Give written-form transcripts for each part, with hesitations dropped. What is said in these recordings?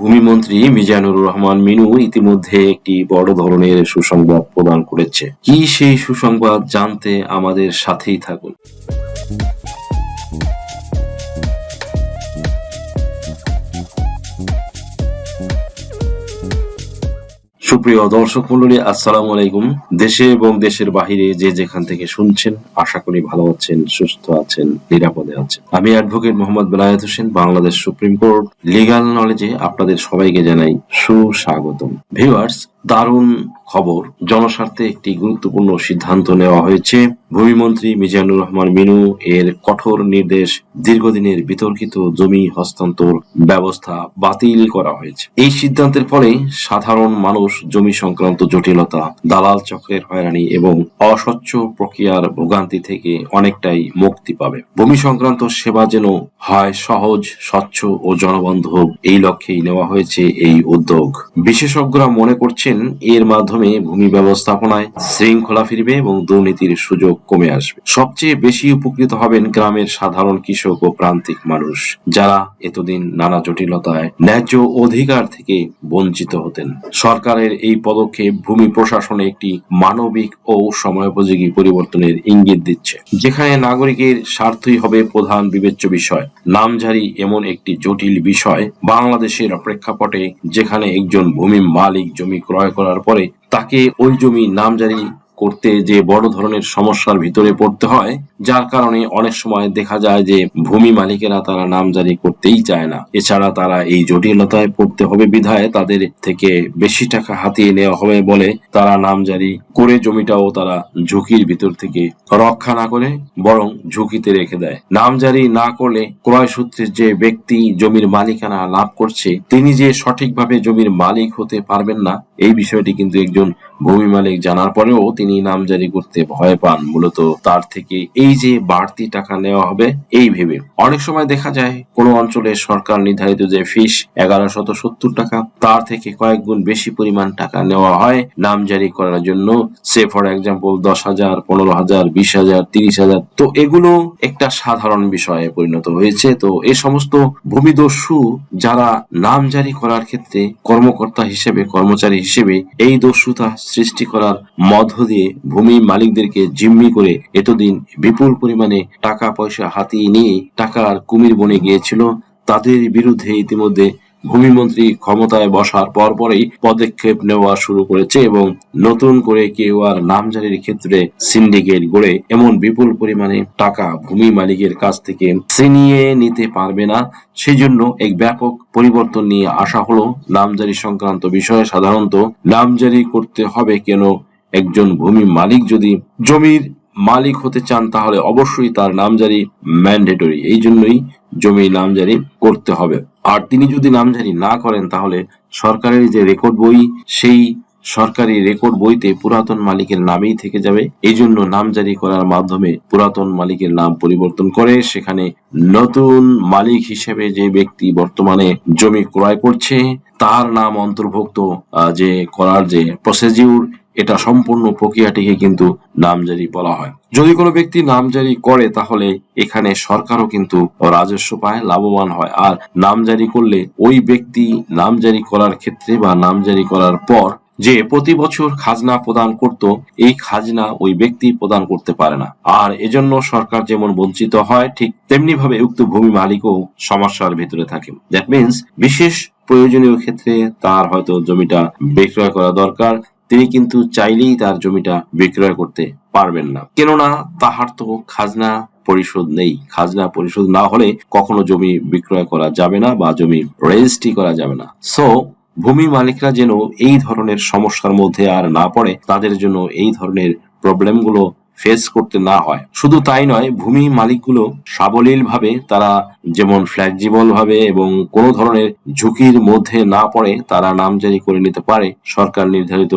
ভূমিমন্ত্রী মিজানুর রহমান মিনু ইতিমধ্যে একটি বড় ধরনের সুসংবাদ প্রদান করেছে। কি সেই সুসংবাদ জানতে আমাদের সাথেই থাকুন। সুপ্রিয় দর্শক মণ্ডলী, আসসালামু আলাইকুম। দেশে এবং দেশের বাহিরে যে যেখান থেকে শুনছেন, আশা করি ভালো আছেন, সুস্থ আছেন, নিরাপদে আছেন। আমি advocate Mohammad Belayet Hossain, Bangladesh supreme court legal নলেজে আপনাদের সবাইকে জানাই সুস্বাগতম। ভিউয়ার্স, দারুণ খবর, জনস্বার্থে একটি গুরুত্বপূর্ণ সিদ্ধান্ত নেওয়া হয়েছে। ভূমিমন্ত্রী মিজানুর রহমান মিনু এর কঠোর নির্দেশ, দীর্ঘদিনের বিতর্কিত জমি হস্তান্তর ব্যবস্থা বাতিল করা হয়েছে। এই সিদ্ধান্তের ফলে সাধারণ মানুষ জমি সংক্রান্ত জটিলতা, দালাল চক্রের হয়রানি এবং অস্বচ্ছ প্রক্রিয়ার ভোগান্তি থেকে অনেকটাই মুক্তি পাবে। ভূমি সংক্রান্ত সেবা যেন হয় সহজ, স্বচ্ছ ও জনবান্ধব, এই লক্ষ্যেই নেওয়া হয়েছে এই উদ্যোগ। বিশেষজ্ঞরা মনে করছেন এর মাধ্যমে ভূমি ব্যবস্থাপনায় শৃঙ্খলা ফিরবে এবং দুর্নীতির সুযোগ কমে আসবে। সবচেয়ে বেশি উপকৃত হবেন গ্রামের সাধারণ কৃষক ও প্রান্তিক মানুষ, যারা এতদিন নানা জটিলতায় ন্যায্য অধিকার থেকে বঞ্চিত হতেন। সরকারের এই পদক্ষেপ ভূমি প্রশাসনে একটি মানবিক ও সময়োপযোগী পরিবর্তনের ইঙ্গিত দিচ্ছে, যেখানে নাগরিকের স্বার্থই হবে প্রধান বিবেচ্য বিষয়। নামজারি এমন একটি জটিল বিষয় বাংলাদেশের প্রেক্ষাপটে, যেখানে একজন ভূমি মালিক জমি ক্রয় করার পরে তাকে ওই জমি নামজারি করতে যে বড় ধরনের সমস্যার ভিতরে পড়তে হয়, যার কারণে অনেক সময় দেখা যায় যে ভূমি মালিকেরা তারা নামজারি করতেই চায় না। এছাড়া তারা এই জটিলতায় পড়তে হবে বিধায় তাদের থেকে বেশি টাকা হাতিয়ে নেওয়া হবে বলে তারা নামজারি করে জমিটাও তারা ঝুঁকির ভিতর থেকে রক্ষা না করে বরং ঝুঁকিতে রেখে দেয়। নামজারি না করলে ক্রয় সূত্রে যে ব্যক্তি জমির মালিকানা লাভ করছে, তিনি যে সঠিকভাবে জমির মালিক হতে পারবেন না, এই বিষয়টি কিন্তু একজন ভূমি মালিক জানার পরেও তিনি নামজারি করতে ভয় পান, মূলত তার থেকে এই যে বাড়তি টাকা নেওয়া হবে এই ভেবে। অনেক সময় দেখা যায় কোনো অঞ্চলে সরকার নির্ধারিত যে ফিস 1170 টাকা, তার থেকে কয়েক গুণ বেশি পরিমাণ টাকা নেওয়া হয় নামজারি করার জন্য। সে ফর এক্সাম্পল 10,000, 15,000, 20,000, 30,000। তো এগুলো একটা সাধারণ বিষয়ে পরিণত হয়েছে। তো এই সমস্ত ভূমিদস্যু যারা নামজারি করার ক্ষেত্রে কর্মকর্তা হিসেবে, কর্মচারী হিসেবে এই দস্যুতা সৃষ্টি করার মধ্য দিয়ে ভূমি মালিকদেরকে জিম্মি করে এতদিন বিপুল পরিমাণে টাকা পয়সা হাতিয়ে নিয়ে টাকার কুমির বনে গিয়েছিল, তাদের বিরুদ্ধে ইতিমধ্যে ভূমিমন্ত্রী ক্ষমতায় বসার পরপরই পদক্ষেপ নেওয়া শুরু করেছে এবং নতুন করে কেউ আর নামজারির ক্ষেত্রে সিন্ডিকেট গড়ে এমন বিপুল পরিমাণে টাকা ভূমি মালিকের কাছ থেকে ছিনিয়ে নিতে পারবে না। সেই জন্য এক ব্যাপক পরিবর্তন নিয়ে আসা হলো নামজারি সংক্রান্ত বিষয়ে। সাধারণত নামজারি করতে হবে কেন? একজন ভূমি মালিক যদি জমির মালিক হতে চান তাহলে অবশ্যই তার নামজারি ম্যান্ডেটরি, এই জন্যই জমি নামজারি করতে হবে। আর তিনি যদি নামজারি না করেন তাহলে সরকারের যে রেকর্ড বই, সেই সরকারি রেকর্ড বইতে পুরাতন মালিকের নামেই থেকে যাবে। এই জন্য নামজারি করার মাধ্যমে পুরাতন মালিকের নাম পরিবর্তন করে সেখানে নতুন মালিক হিসেবে যে ব্যক্তি বর্তমানে জমি ক্রয় করছে তার নাম অন্তর্ভুক্ত যে করার যে প্রসিডিউর, এটা সম্পূর্ণ প্রক্রিয়াটিকে কিন্তু নামজারি বলা হয়। যদি কোনো ব্যক্তি নামজারি করে তাহলে এখানে সরকারও কিন্তু রাজস্ব পায়, লাভবান হয়। আর নামজারি করলে ওই ব্যক্তি নামজারি করার ক্ষেত্রে বা নামজারি করার পর যে প্রতি বছর খাজনা প্রদান করত, এই খাজনা ওই ব্যক্তি প্রদান করতে পারে না। আর এজন্য সরকার যেমন বঞ্চিত হয়, ঠিক তেমনি ভাবে উক্ত ভূমি মালিকও সমস্যার ভিতরে থাকে। দ্যাট মিনস বিশেষ প্রয়োজনীয় ক্ষেত্রে তার হয়তো জমিটা বিক্রয় করা দরকার, তিনি কিন্তু চাইলেই তার জমিটা বিক্রয় করতে পারবেন না, কেননা তাহার তো খাজনা পরিশোধ নেই। খাজনা পরিশোধ না হলে কখনো জমি বিক্রয় করা যাবে না বা জমি রেজিস্ট্রি করা যাবে না। সো ভূমি মালিকরা যেন এই ধরনের সমস্যার মধ্যে আর না পড়ে, তাদের জন্য এই ধরনের প্রবলেমগুলো ফেস করতে না হয়। শুধু তাই নয়, ভূমি মালিকগুলো সাবলীল ভাবে, তারা যেমন ফ্লেক্সিবল ভাবে এবং কোনো ধরনের ঝুঁকির মধ্যে না পড়ে তারা নামজারি করে নিতে পারে সরকার নির্ধারিত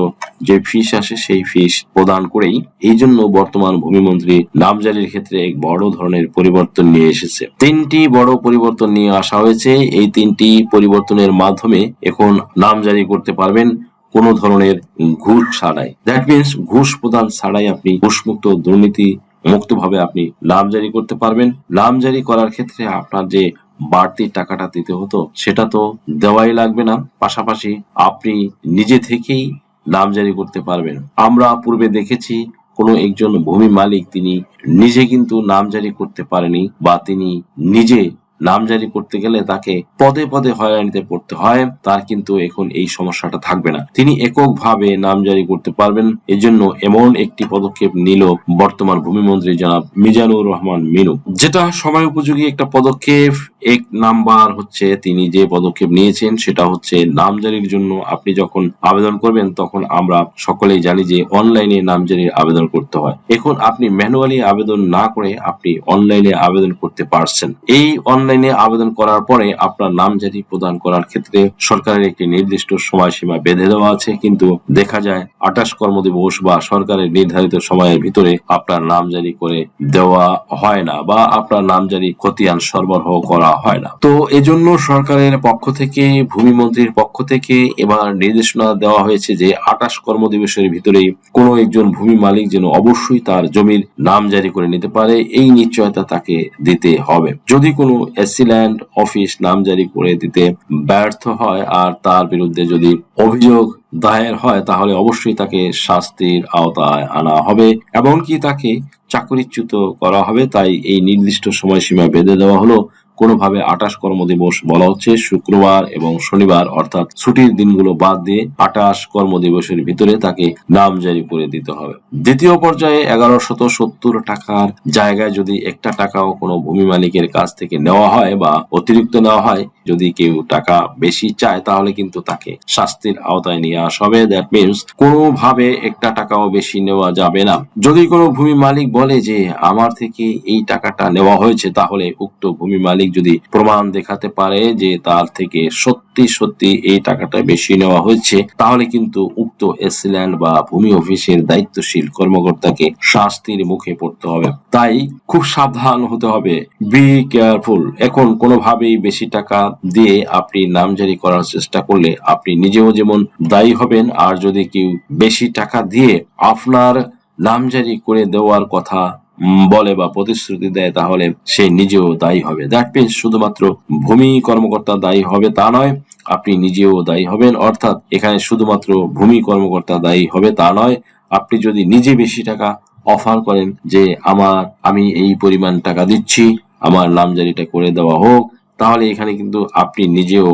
যে ফিস আসে সেই ফিস প্রদান করেই। এই জন্য বর্তমান ভূমিমন্ত্রী নামজারির ক্ষেত্রে এক বড় ধরনের পরিবর্তন নিয়ে এসেছে। 3টি বড় পরিবর্তন নিয়ে আসা হয়েছে। এই 3টি পরিবর্তনের মাধ্যমে এখন নামজারি করতে পারবেন কোনো ধরনের ঘুষ ছাড়াই। দ্যাট মিনস ঘুষ প্রদান ছাড়াই আপনি ঘুষমুক্ত, দুর্নীতি মুক্তভাবে আপনি নামজারি করতে পারবেন। নামজারি করার ক্ষেত্রে আপনার যে বাড়তি টাকাটা দিতে হতো, সেটা তো দেওয়াই লাগবে না। পাশাপাশি আপনি নিজে থেকেই নামজারি করতে পারবেন। আমরা পূর্বে দেখেছি কোনো একজন ভূমি মালিক তিনি নিজে কিন্তু নামজারি করতে পারেনি, বা তিনি নিজে নামজারি করতে গেলে তাকে পদে পদে হয়রানিতে পড়তে হয়। তার কিন্তু এখন এই সমস্যাটা থাকবে না, তিনি এককভাবে নামজারি করতে পারবেন। এজন্য এমন একটি পদক্ষেপ নিল বর্তমান ভূমিমন্ত্রী জনাব মিজানুর রহমান মিনু, যেটা সময় উপযোগী একটা পদক্ষেপ। এক নাম্বার হচ্ছে তিনি যে পদক্ষেপ নিয়েছেন সেটা হচ্ছে নামজারির জন্য আপনি যখন আবেদন করবেন তখন আমরা সকলেই জানি যে অনলাইনে নামজারির আবেদন করতে হয়। এখন আপনি ম্যানুয়ালি আবেদন না করে আপনি অনলাইনে আবেদন করতে পারছেন। এই অনলাইনে আবেদন করার পরে আপনার নামজারি প্রদান করার ক্ষেত্রে সরকারের একটি নির্দিষ্ট সময়সীমা বেঁধে দেওয়া আছে, কিন্তু দেখা যায় 28 কর্মদিবস বা সরকারের নির্ধারিত সময়ের ভিতরে আপনার নামজারি করে দেওয়া হয় না, বা আপনার নামজারি খতিয়ান সরবরাহ করা হয় না। তো এজন্য সরকারের পক্ষ থেকে, ভূমিমন্ত্রীর পক্ষ থেকে এবার নির্দেশনা দেওয়া হয়েছে যে 28 কর্মদিবসের ভিতরেই কোনো একজন ভূমি মালিক যেন অবশ্যই তার জমির নামজারি করে নিতে পারে, এই নিশ্চয়তা তাকে দিতে হবে। যদি কোনো এসসি ল্যান্ড অফিস নামজারি করে দিতে ব্যর্থ হয় আর তার বিরুদ্ধে যদি অভিযোগ দায়ের হয় তাহলে অবশ্যই তাকে শাস্তির আওতায় আনা হবে, এমনকি তাকে চাকরিচ্যুত করা হবে। তাই এই নির্দিষ্ট সময়সীমা বেঁধে দেওয়া হলো। কোনোভাবে 28 কর্মদিবস বলা হচ্ছে, শুক্রবার এবং শনিবার অর্থাৎ ছুটির দিনগুলো বাদ দিয়ে 28 কর্মদিবসের ভিতরে তাকে নামজারি করে দিতে হবে। দ্বিতীয় পর্যায়ে 1170 টাকার জায়গায় যদি একটা টাকাও কোনো ভূমি মালিকের কাছ থেকে নেওয়া হয় বা অতিরিক্ত নেওয়া হয়, যদি কেউ টাকা বেশি চায় তাহলে কিন্তু তাকে শাস্তির আওতায় নিয়ে আসা হবে। দ্যাট মিনস কোনোভাবে একটা টাকাও বেশি নেওয়া যাবে না। যদি কোনো ভূমি মালিক বলে যে আমার থেকে এই টাকাটা নেওয়া হয়েছে, তাহলে উক্ত ভূমি মালিক যদি প্রমাণ দেখাতে পারে যে তার থেকে সত্যি সত্যি এই টাকাটা বেশি নেওয়া হয়েছে, তাহলে কিন্তু উক্ত এসসি ল্যান্ড বা ভূমি অফিসের দায়িত্বশীল কর্মকর্তাকে শাস্তির মুখে পড়তে হবে। তাই খুব সাবধান হতে হবে, বি কেয়ারফুল। এখন কোনোভাবেই বেশি টাকা দিয়ে আপনি নামজারি করার চেষ্টা করলে আপনি নিজেও যেমন দায়ী হবেন, আর যদি কেউ বেশি টাকা দিয়ে আপনার নামজারি করে দেওয়ার কথা বলে বা প্রতিশ্রুতি দেয় তাহলে সে নিজেও দায়ী হবে। দ্যাট মিনস শুধুমাত্র ভূমি কর্মকর্তা দায়ী হবে তা নয়, আপনি নিজেও দায়ী হবেন। অর্থাৎ এখানে শুধুমাত্র ভূমি কর্মকর্তা দায়ী হবে তা নয়, আপনি যদি নিজে বেশি টাকা অফার করেন যে আমি এই পরিমাণ টাকা দিচ্ছি, আমার নামজারিটা করে দেওয়া হোক, তাহলে এখানে কিন্তু আপনি নিজেও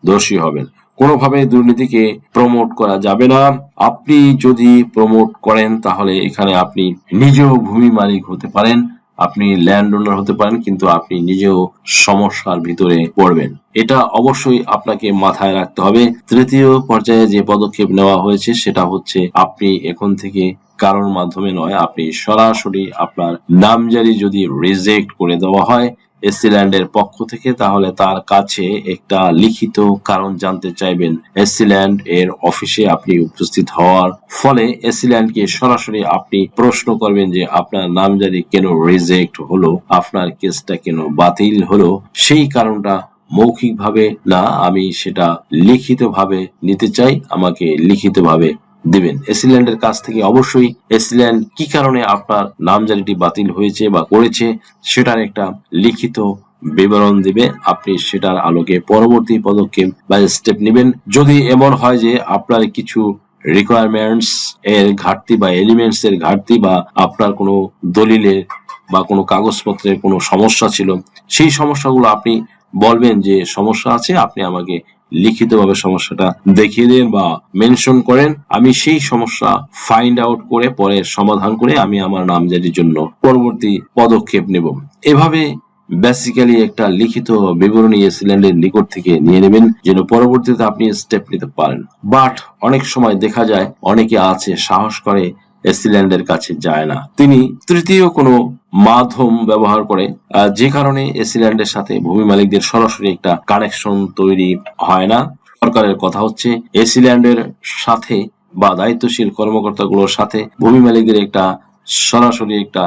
দোষী হবেন। কোনোভাবে দুর্নীতিকে প্রমোট করা যাবে না। আপনি যদি প্রমোট করেন তাহলে এখানে আপনি নিজেও ভূমি মালিক হতে পারেন, আপনি ল্যান্ড ওনার হতে পারেন, কিন্তু আপনি নিজেও সমস্যার ভিতরে পড়বেন। এটা অবশ্যই আপনাকে মাথায় রাখতে হবে। তৃতীয় পর্যায়ে যে পদক্ষেপ নেওয়া হয়েছে সেটা হচ্ছে আপনি এখন থেকে কারোর মাধ্যমে নয়, আপনি সরাসরি আপনার নামজারি যদি রিজেক্ট করে দেওয়া হয় এসসি ল্যান্ডের পক্ষ থেকে, তাহলে তার কাছে একটা লিখিত কারণ জানতে চাইবেন। এসসি ল্যান্ড এর অফিসে আপনি উপস্থিত হওয়ার ফলে এসসি ল্যান্ডকে সরাসরি আপনি প্রশ্ন করবেন যে আপনার নামজারি কেন রিজেক্ট হলো, আপনার কেসটা কেন বাতিল হলো। সেই কারণটা মৌখিকভাবে না, আমি সেটা লিখিতভাবে নিতে চাই, আমাকে লিখিতভাবে দিবেন। এসসি ল্যান্ডের কাছ থেকে অবশ্যই এসসি ল্যান্ড কি কারণে আপনার নামজারিটি বাতিল হয়েছে বা করেছে সেটার একটা লিখিত বিবরণ দিবে। আপনি সেটার আলোকে পরবর্তী পদক্ষেপ বা স্টেপ নেবেন। যদি এমন হয় যে আপনার কিছু রিকোয়ারমেন্টস এর ঘাটতি বা এলিমেন্টস এর ঘাটতি, বা আপনার কোনো দলিলের বা কোনো কাগজপত্রের কোনো সমস্যা ছিল, সেই সমস্যাগুলো আপনি বলবেন যে সমস্যা আছে, আপনি আমাকে লিখিতভাবে সমস্যাটা দেখিয়ে দেন বা মেনশন করেন। আমি সেই সমস্যা ফাইন্ড আউট করে পরে সমাধান করে আমি আমার নামজারির জন্য পরবর্তী পদক্ষেপ নেব। এভাবে বেসিক্যালি একটা লিখিত বিবরণী এসসি ল্যান্ডের নিকট থেকে নিয়ে নেবেন যেন পরবর্তীতে আপনি স্টেপ নিতে পারেন। বাট অনেক সময় দেখা যায় অনেকে আছে সাহস করে এসসি ল্যান্ডের কাছে যায় না, তিনি তৃতীয় কোনো মাধ্যম ব্যবহার করে, যে কারণে এসসি ল্যান্ডের সাথে ভূমি মালিকদের সরাসরি একটা কানেকশন তৈরি হয় না। সরকারের কথা হচ্ছে এসসি ল্যান্ডের সাথে বা দায়িত্বশীল কর্মকর্তাগুলোর সাথে ভূমি মালিকদের একটা সরাসরি একটা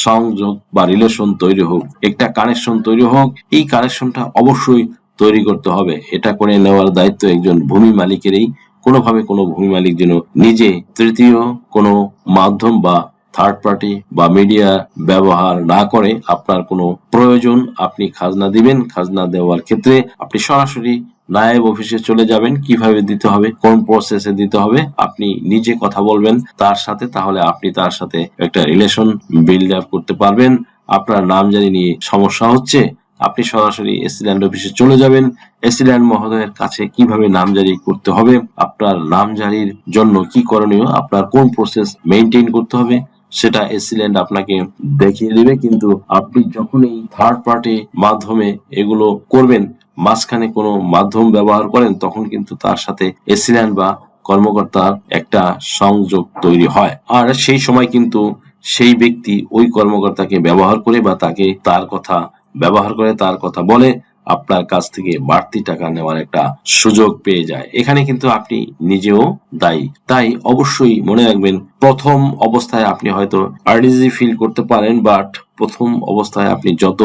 সংযোগ বা রিলেশন তৈরি হোক, একটা কানেকশন তৈরি হোক। এই কানেকশনটা অবশ্যই তৈরি করতে হবে। এটা করে নেওয়ার দায়িত্ব একজন ভূমি মালিকেরই। কোনোভাবে কোনো ভূমি মালিক যেন নিজে তৃতীয় কোনো মাধ্যম বা থার্ড পার্টি বা মিডিয়া ব্যবহার না করে আপনার কোনো প্রয়োজন আপনি খাজনা দিবেন, খাজনা দেওয়ার ক্ষেত্রে আপনি সরাসরি নায়েব অফিসে চলে যাবেন। কিভাবে দিতে হবে, কোন প্রসেসে দিতে হবে, আপনি নিজে কথা বলবেন তার সাথে, তাহলে আপনি তার সাথে একটা রিলেশন বিল্ড আপ করতে পারবেন। আপনার নামজারি নিয়ে সমস্যা হচ্ছে, আপনি সরাসরি এসি ল্যান্ড অফিসে চলে যাবেন। এসি ল্যান্ড মহোদয়ের কাছে কিভাবে নামজারি করতে হবে, আপনার নামজারির জন্য কি করণীয়, আপনার কোন প্রসেস মেইনটেইন করতে হবে, সেটা এসি ল্যান্ড আপনাকে দেখিয়ে দিবে। কিন্তু আপনি যখন এই থার্ড পার্টি মাধ্যমে এগুলো করবেন, মাঝখানে কোনো মাধ্যম ব্যবহার করেন, তখন কিন্তু তার সাথে এসি ল্যান্ড বা কর্মকর্তার একটা সংযোগ তৈরি হয়। আর সেই সময় কিন্তু সেই ব্যক্তি ওই কর্মকর্তাকে ব্যবহার করে বা তাকে তার কথা ব্যবহার করে, তার কথা বলে আপনার কাছ থেকে বাড়তি টাকা নেওয়ার একটা সুযোগ পেয়ে যায়। এখানে কিন্তু আপনি নিজেও দায়ী। তাই অবশ্যই মনে রাখবেন, প্রথম অবস্থায় আপনি হয়তো আরডিজি ফিল করতে পারেন, বাট প্রথম অবস্থায় আপনি যত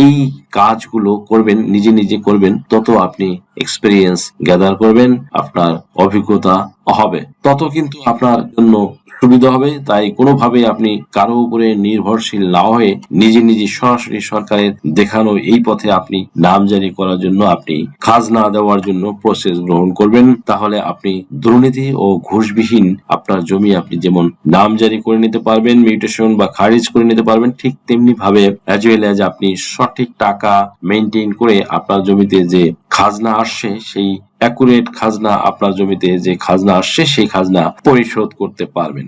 এই কাজগুলো করবেন, নিজে নিজে করবেন, তত আপনি এক্সপেরিয়েন্স গ্যাদার করবেন, আপনার অভিজ্ঞতা হবে, তত কিন্তু আপনার জন্য সুবিধা হবে। তাই কোনোভাবে আপনি কারো উপরে নির্ভরশীল না হয়ে নিজে নিজে সরাসরি সরকারের দেখানো এই পথে আপনি নামজারি করার জন্য, আপনি খাজনা দেওয়ার জন্য প্রসেস গ্রহণ করবেন। তাহলে আপনি দুর্নীতি ও ঘুষবিহীন আপনার জমি আপনি যেমন নামজারি করে নিতে পারবেন, মিউটেশন বা খারিজ করে নিতে পারবেন, ঠিক তেমনি ভাবে অ্যাজ ওয়েল অ্যাজ আপনি সঠিক টাকা মেইনটেইন করে আপনার জমিতে যে খাজনা আসছে, সেই অ্যাকুরেট খাজনা, আপনার জমিতে যে খাজনা আসছে সেই খাজনা পরিশোধ করতে পারবেন।